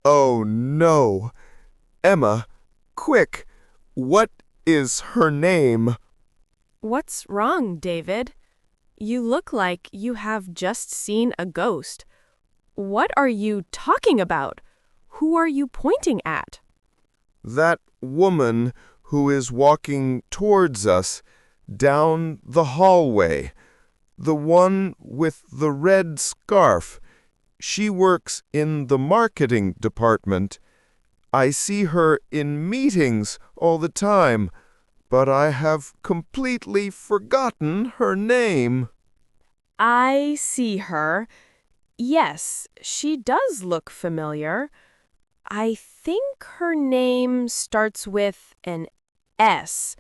Oh no! Emma, quick! What is her name? What's wrong, David? You look like you have just seen a ghost. What are you talking about? Who are you pointing at? That woman who is walking towards us down the hallway. The one with the red scarf. She works in the marketing department. I see her in meetings all the time, but I have completely forgotten her name. I see her. Yes, she does look familiar. I think her name starts with an S,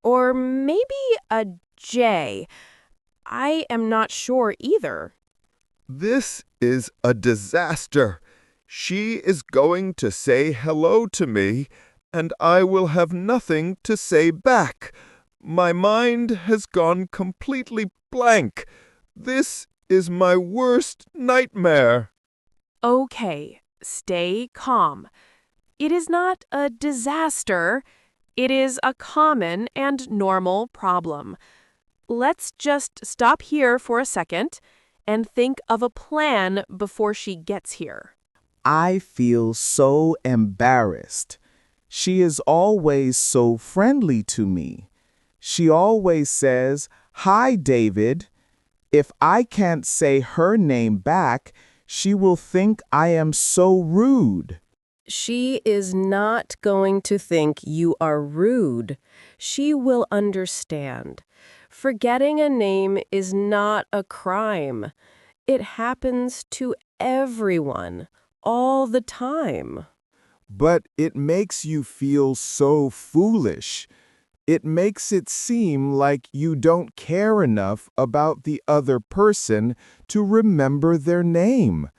or maybe a J. I am not sure either. This is a disaster. She is going to say hello to me, and I will have nothing to say back. My mind has gone completely blank. This is my worst nightmare. Okay, stay calm. It is not a disaster. It is a common and normal problem. Let's just stop here for a second and think of a plan before she gets here. I feel so embarrassed. She is always so friendly to me. She always says, "Hi, David." If I can't say her name back, she will think I am so rude. She is not going to think you are rude. She will understand. Forgetting a name is not a crime. It happens to everyone, all the time. But it makes you feel so foolish. It makes it seem like you don't care enough about the other person to remember their name.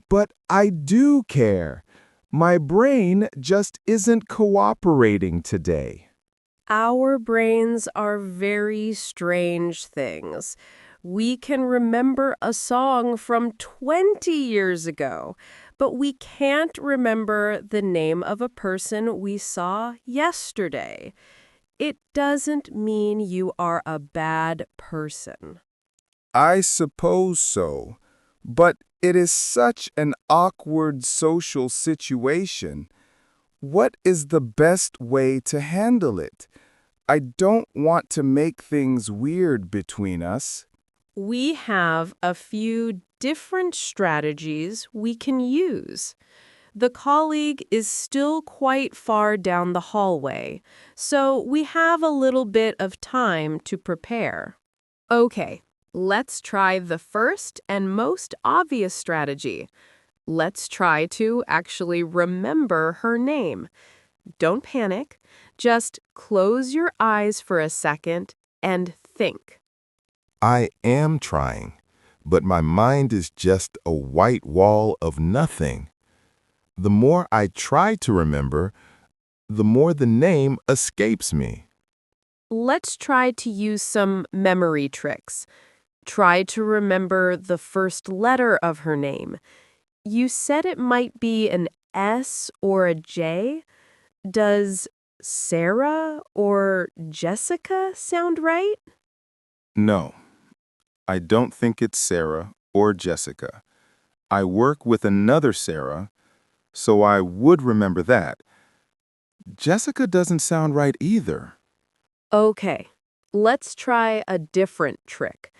But I do care. My brain just isn't cooperating today. Our brains are very strange things. We can remember a song from 20 years ago, but we can't remember the name of a person we saw yesterday. It doesn't mean you are a bad person. I suppose so. But it is such an awkward social situation. What is the best way to handle it? I don't want to make things weird between us. We have a few different strategies we can use. The colleague is still quite far down the hallway, so we have a little bit of time to prepare. Okay, let's try the first and most obvious strategy. Let's try to actually remember her name. Don't panic. Just close your eyes for a second and think. I am trying, but my mind is just a white wall of nothing. The more I try to remember, the more the name escapes me. Let's try to use some memory tricks. Try to remember the first letter of her name. You said it might be an S or a J. Does Sarah or Jessica sound right? No, I don't think it's Sarah or Jessica. I work with another Sarah, so I would remember that. Jessica doesn't sound right either. Okay, let's try a different trick.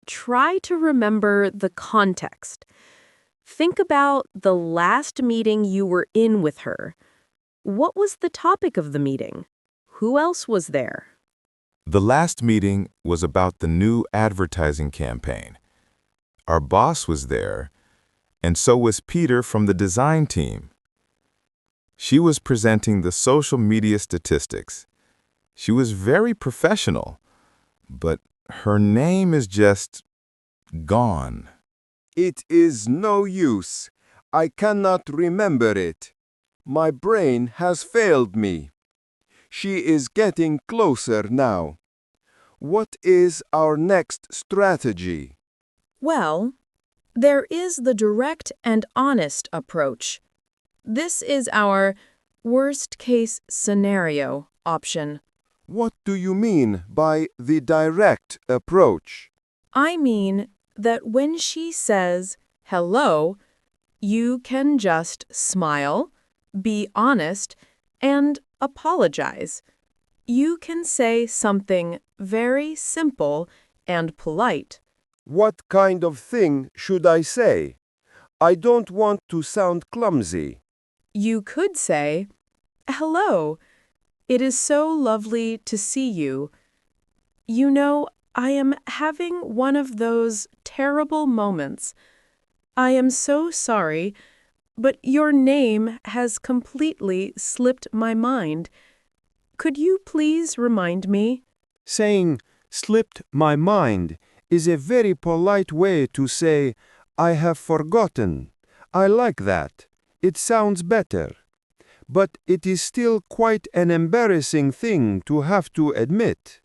Try to remember the context. Think about the last meeting you were in with her. What was the topic of the meeting? Who else was there? The last meeting was about the new advertising campaign. Our boss was there, and so was Peter from the design team. She was presenting the social media statistics. She was very professional, but her name is just gone. It is no use. I cannot remember it. My brain has failed me. She is getting closer now. What is our next strategy? Well, there is the direct and honest approach. This is our worst-case scenario option. What do you mean by the direct approach? I mean that when she says hello, you can just smile, be honest, and apologize. You can say something very simple and polite. What kind of thing should I say? I don't want to sound clumsy. You could say, "Hello, it is so lovely to see you. You know, I am having one of those terrible moments. I am so sorry, but your name has completely slipped my mind. Could you please remind me?" Saying slipped my mind is a very polite way to say I have forgotten. I like that. It sounds better. But it is still quite an embarrassing thing to have to admit.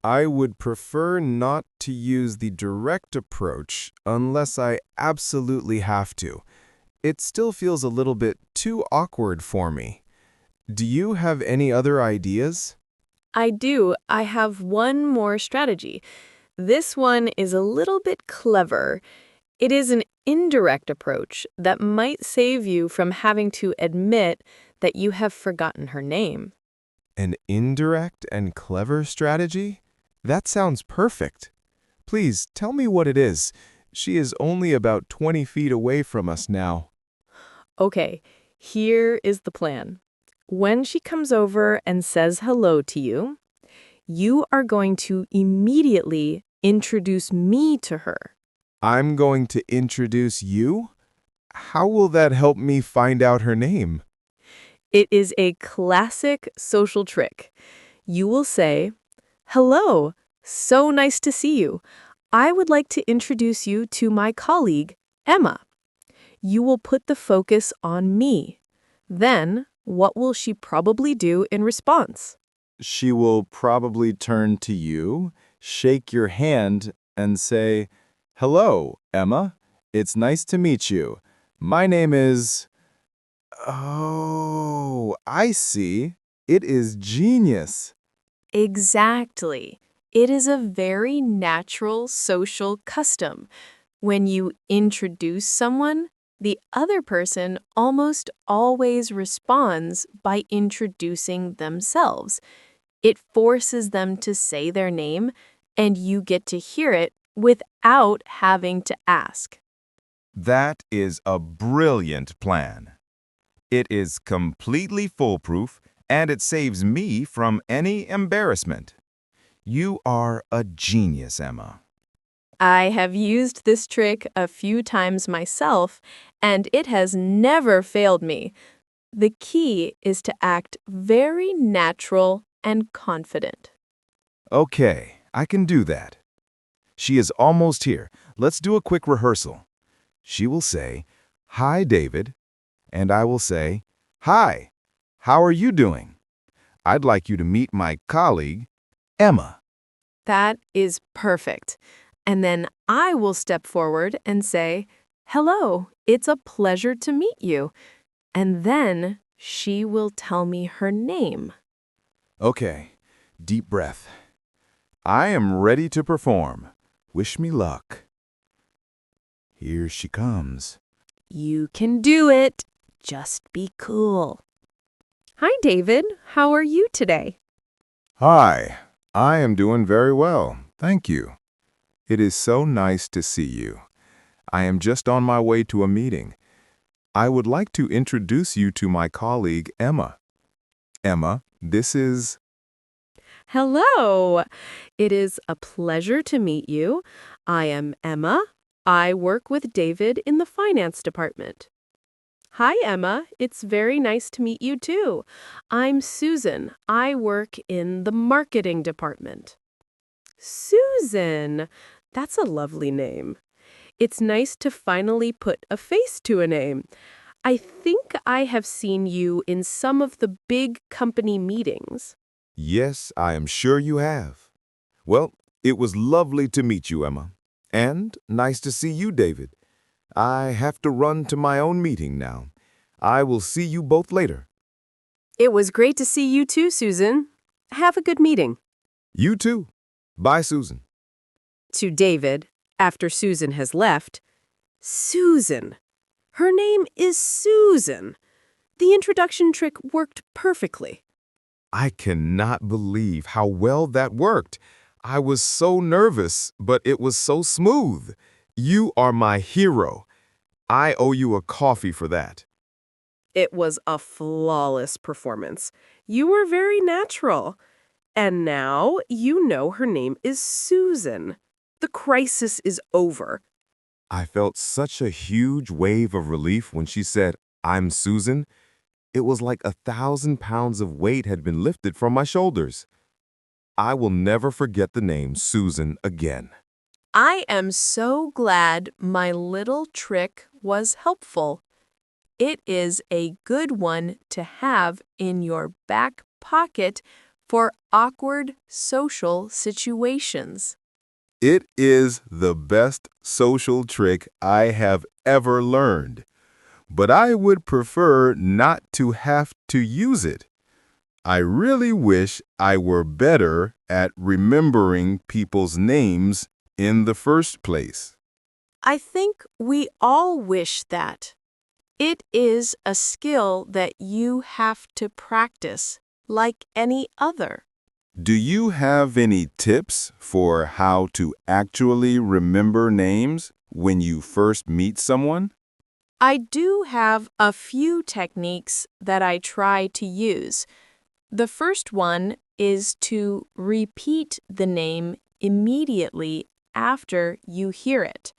I would prefer not to use the direct approach unless I absolutely have to. It still feels a little bit too awkward for me. Do you have any other ideas? I do. I have one more strategy. This one is a little bit clever. It is an indirect approach that might save you from having to admit that you have forgotten her name. An indirect and clever strategy? That sounds perfect. Please tell me what it is. She is only about 20 feet away from us now. Okay, here is the plan. When she comes over and says hello to you, you are going to immediately introduce me to her. I'm going to introduce you? How will that help me find out her name? It is a classic social trick. You will say, "Hello, so nice to see you. I would like to introduce you to my colleague, Emma." You will put the focus on me. Then, what will she probably do in response? She will probably turn to you, shake your hand, and say, "Hello, Emma. It's nice to meet you. My name is—" Oh, I see. It is genius. Exactly. It is a very natural social custom. When you introduce someone, the other person almost always responds by introducing themselves. It forces them to say their name, and you get to hear it without having to ask. That is a brilliant plan. It is completely foolproof, and it saves me from any embarrassment. You are a genius, Emma. I have used this trick a few times myself, and it has never failed me. The key is to act very natural and confident. Okay, I can do that. She is almost here. Let's do a quick rehearsal. She will say, "Hi, David," and I will say, "Hi, how are you doing? I'd like you to meet my colleague, Emma." That is perfect. And then I will step forward and say, "Hello, it's a pleasure to meet you." And then she will tell me her name. Okay, deep breath. I am ready to perform. Wish me luck. Here she comes. You can do it. Just be cool. Hi, David. How are you today? Hi, I am doing very well. Thank you. It is so nice to see you. I am just on my way to a meeting. I would like to introduce you to my colleague, Emma. Emma, this is— Hello. It is a pleasure to meet you. I am Emma. I work with David in the finance department. Hi, Emma. It's very nice to meet you too. I'm Susan. I work in the marketing department. Susan. That's a lovely name. It's nice to finally put a face to a name. I think I have seen you in some of the big company meetings. Yes, I am sure you have. Well, it was lovely to meet you, Emma. And nice to see you, David. I have to run to my own meeting now. I will see you both later. It was great to see you too, Susan. Have a good meeting. You too. Bye, Susan. To David, after Susan has left, Susan. Her name is Susan. The introduction trick worked perfectly. I cannot believe how well that worked. I was so nervous, but it was so smooth. You are my hero. I owe you a coffee for that. It was a flawless performance. You were very natural. And now you know her name is Susan. The crisis is over. I felt such a huge wave of relief when she said, "I'm Susan." It was like 1,000 pounds of weight had been lifted from my shoulders. I will never forget the name Susan again. I am so glad my little trick was helpful. It is a good one to have in your back pocket for awkward social situations. It is the best social trick I have ever learned, but I would prefer not to have to use it. I really wish I were better at remembering people's names in the first place. I think we all wish that. It is a skill that you have to practice like any other. Do you have any tips for how to actually remember names when you first meet someone? I do have a few techniques that I try to use. The first one is to repeat the name immediately after you hear it.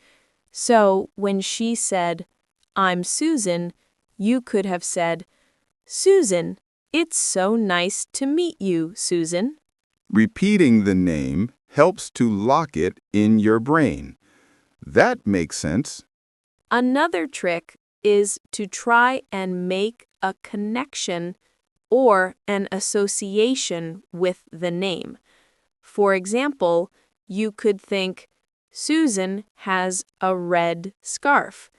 So when she said, "I'm Susan," you could have said, "Susan, it's so nice to meet you, Susan." Repeating the name helps to lock it in your brain. That makes sense. Another trick is to try and make a connection or an association with the name. For example, you could think, Susan has a red scarf.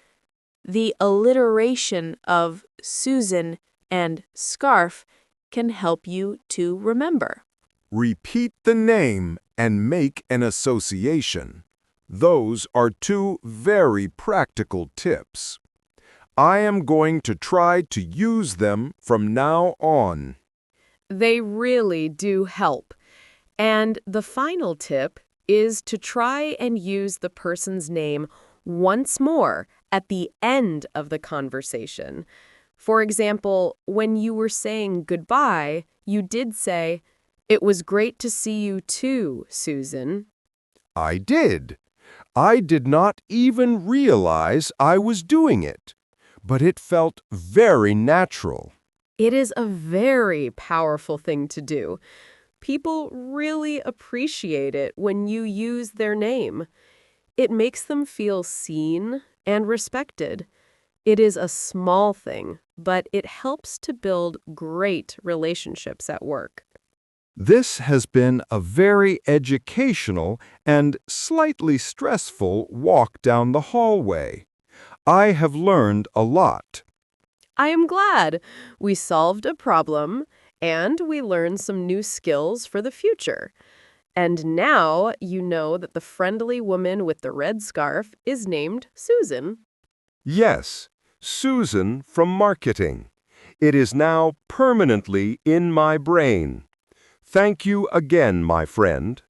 The alliteration of Susan and scarf can help you to remember. Repeat the name and make an association. Those are two very practical tips. I am going to try to use them from now on. They really do help. And the final tip is to try and use the person's name once more at the end of the conversation. For example, when you were saying goodbye, you did say, "It was great to see you too, Susan." I did. I did not even realize I was doing it, but it felt very natural. It is a very powerful thing to do. People really appreciate it when you use their name. It makes them feel seen and respected. It is a small thing, but it helps to build great relationships at work. This has been a very educational and slightly stressful walk down the hallway. I have learned a lot. I am glad we solved a problem and we learned some new skills for the future. And now you know that the friendly woman with the red scarf is named Susan. Yes, Susan from marketing. It is now permanently in my brain. Thank you again, my friend.